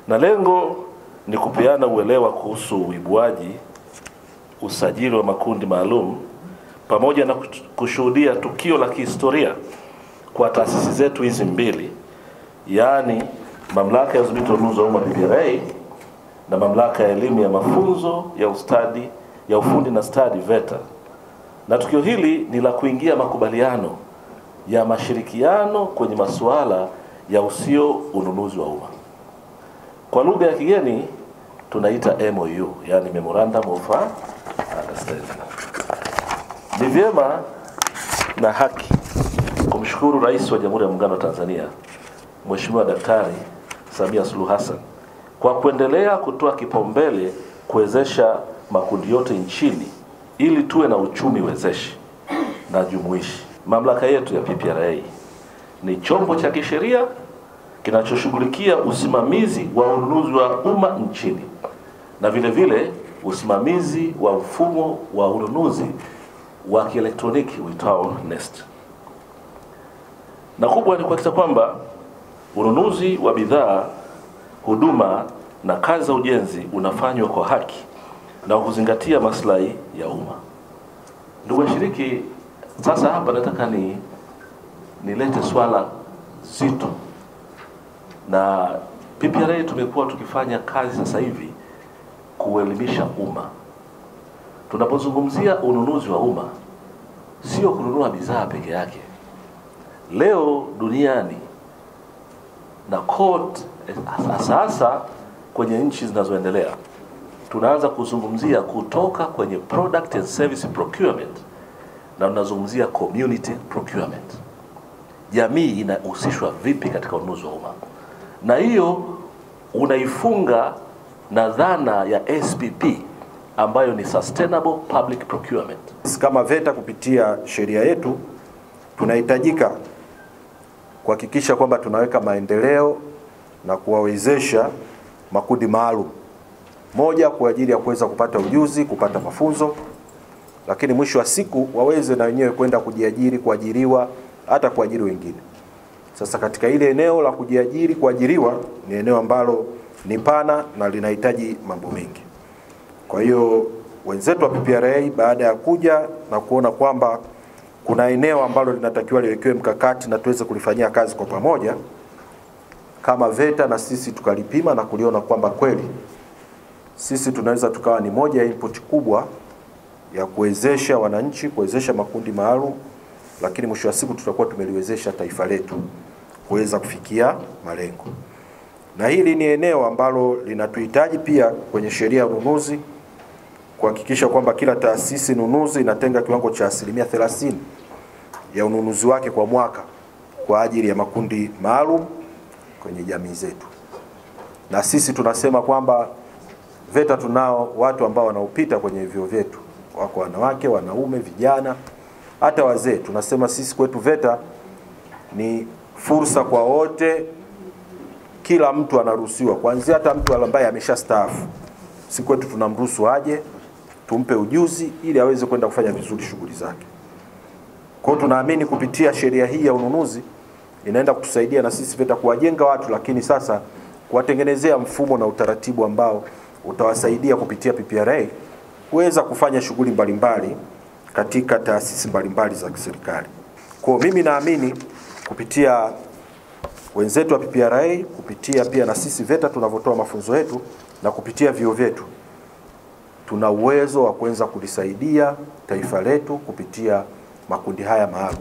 na lengo ni kupeana uelewa kuhusu uibuaji, usajili wa makundi maalum, pamoja na kushuhudia tukio la kihistoria kwa taasisi zetu hizi mbili, yaani Mamlaka ya Udhibiti wa Ununuzi wa Umma PPRA na Mamlaka ya Elimu ya Mafunzo ya Ufundi na Stadi VETA. Na tukio hili ni la kuingia makubaliano ya mashirikiano kwenye masuala ya usio ununuzi wa umma. Kwa lugha ya kigeni tunaita MOU, yani Memorandum of Understanding. Ni vyema na haki kumshukuru Rais wa Jamhuri ya Muungano wa Tanzania, Mheshimiwa Daktari Samia Suluhu Hassan, kwa kuendelea kutoa kipaumbele kuwezesha makundi yote nchini ili tuwe na uchumi wezeshi na jumuishi. Mamlaka yetu ya PPRA ni chombo cha kisheria kinachoshughulikia usimamizi wa ununuzi wa umma nchini na vile vile usimamizi wa mfumo wa ununuzi wa kielektroniki uitao NeST. Na kubwa ni kuhakikisha kwamba ununuzi wa bidhaa, huduma na kazi za ujenzi unafanywa kwa haki na kuzingatia maslahi ya umma. Ndugu washiriki, sasa hapa nataka nilete swala zito. Na PPRA tumekuwa tukifanya kazi sasa hivi kuelimisha umma. Tunapozungumzia ununuzi wa umma, sio kununua bidhaa peke yake. Leo duniani na kote, sasa kwenye nchi zinazoendelea, tunaanza kuzungumzia kutoka kwenye product and service procurement na tunazungumzia community procurement. Jamii inahusishwa vipi katika ununuzi wa umma? Na hiyo unaifunga na dhana ya SPP ambayo ni Sustainable Public Procurement. Kama VETA kupitia sheria yetu tunahitajika kuhakikisha kwamba tunaweka maendeleo na kuwawezesha makundi maalum. Moja, kwa ajili ya kuweza kupata ujuzi, kupata mafunzo, lakini mwisho wa siku waweze na wenyewe kwenda kujiajiri, kuajiriwa, hata kuajiri wengine. Sasa katika ile eneo la kujiajiri, kuajiriwa ni eneo ambalo ni pana na linahitaji mambo mengi. Kwa hiyo wenzetu wa PPRA baada ya kuja na kuona kwamba kuna eneo ambalo linatakiwa liwekewe mkakati na tuweze kulifanyia kazi kwa pamoja, kama VETA na sisi tukalipima na kuliona kwamba kweli sisi tunaweza tukawa ni moja ya input kubwa ya kuwezesha wananchi, kuwezesha makundi maalum, lakini mwisho wa siku tutakuwa tumeliwezesha taifa letu kuweza kufikia malengo. Na hili ni eneo ambalo linatuhitaji pia kwenye sheria ya ununuzi kuhakikisha kwamba kila taasisi nunuzi inatenga kiwango cha 30% ya ununuzi wake kwa mwaka kwa ajili ya makundi maalum kwenye jamii zetu. Na sisi tunasema kwamba VETA tunao watu ambao wanaopita kwenye vyuo vyetu, wako wanawake, wanaume, vijana, hata wazee. Tunasema sisi kwetu VETA ni fursa kwa wote, kila mtu anaruhusiwa, kuanzia hata mtu ambaye ameshastaafu. Sisi kwetu tunamruhusu aje, tumpe ujuzi ili aweze kwenda kufanya vizuri shughuli zake. Kwa hiyo tunaamini kupitia sheria hii ya ununuzi inaenda kutusaidia na sisi VETA kuwajenga watu, lakini sasa kuwatengenezea mfumo na utaratibu ambao utawasaidia kupitia PPRA kuweza kufanya shughuli mbalimbali katika taasisi mbalimbali za kiserikali. Kwa mimi naamini kupitia wenzetu wa PPRA, kupitia pia na sisi VETA tunavotoa mafunzo yetu na kupitia vyuo vyetu, tuna uwezo wa kuweza kulisaidia taifa letu kupitia makundi haya maalum.